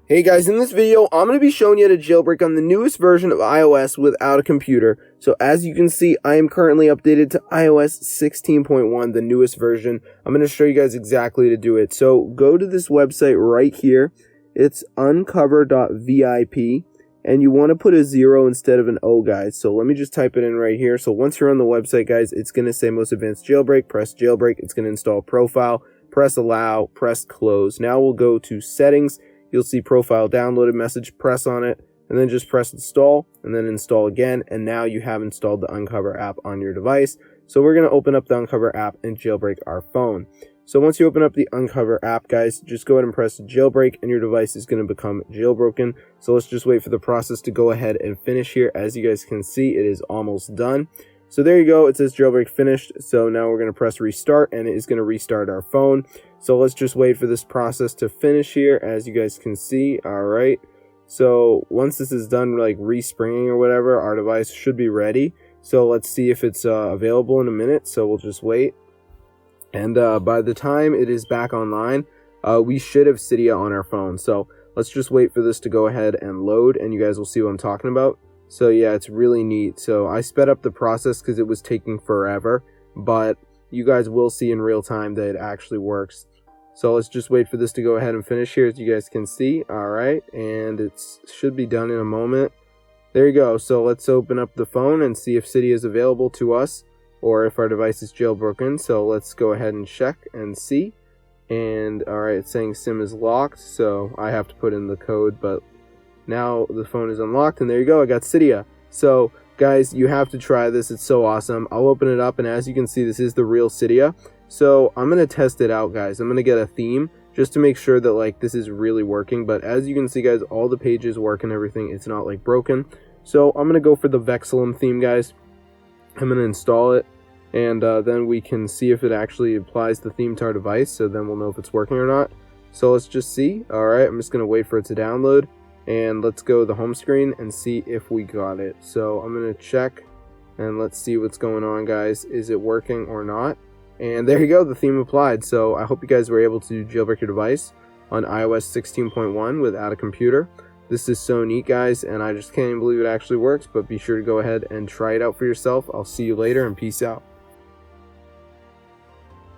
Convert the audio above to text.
Hey guys, in this video, I'm going to be showing you how to jailbreak on the newest version of iOS without a computer. So as you can see, I am currently updated to iOS 16.1, the newest version. I'm going to show you guys exactly how to do it. So go to this website right here. It's Unc0ver.vip, and you want to put a 0 instead of an O, guys. So let me just type it in right here. So once you're on the website, guys, it's going to say most advanced jailbreak. Press jailbreak. It's going to install profile. Press allow. Press close. Now we'll go to settings. You'll see profile downloaded message, press on it, and then just press install, and then install again, and now you have installed the Unc0ver app on your device. So we're going to open up the Unc0ver app and jailbreak our phone. So once you open up the Unc0ver app, guys, just go ahead and press jailbreak, and your device is going to become jailbroken. So let's just wait for the process to go ahead and finish here. As you guys can see, it is almost done. So there you go, it says jailbreak finished. So now we're going to press restart, and it is going to restart our phone. So let's just wait for this process to finish here, as you guys can see. All right, so once this is done, like respringing or whatever, our device should be ready. So let's see if it's available in a minute. So we'll just wait, and by the time it is back online, we should have Cydia on our phone. So let's just wait for this to go ahead and load, and you guys will see what I'm talking about. So yeah, it's really neat. So I sped up the process because it was taking forever, but you guys will see in real time that it actually works. So let's just wait for this to go ahead and finish here, as you guys can see. All right, and it should be done in a moment. There you go. So let's open up the phone and see if Cydia is available to us, or if our device is jailbroken. So let's go ahead and check and see. And all right, it's saying SIM is locked, so I have to put in the code, but now the phone is unlocked, and there you go, I got Cydia. So guys, you have to try this, it's so awesome. I'll open it up, and as you can see, this is the real Cydia. So I'm gonna test it out, guys. I'm gonna get a theme just to make sure that like this is really working. But as you can see, guys, all the pages work and everything. It's not like broken. So I'm gonna go for the Vexillum theme, guys. I'm gonna install it, and then we can see if it actually applies the theme to our device. So then we'll know if it's working or not. So let's just see. All right, I'm just gonna wait for it to download. And let's go to the home screen and see if we got it. So I'm going to check, and let's see what's going on, guys. Is it working or not? And there you go, the theme applied. So I hope you guys were able to jailbreak your device on iOS 16.1 without a computer. This is so neat, guys, and I just can't even believe it actually works. But be sure to go ahead and try it out for yourself. I'll see you later, and peace out.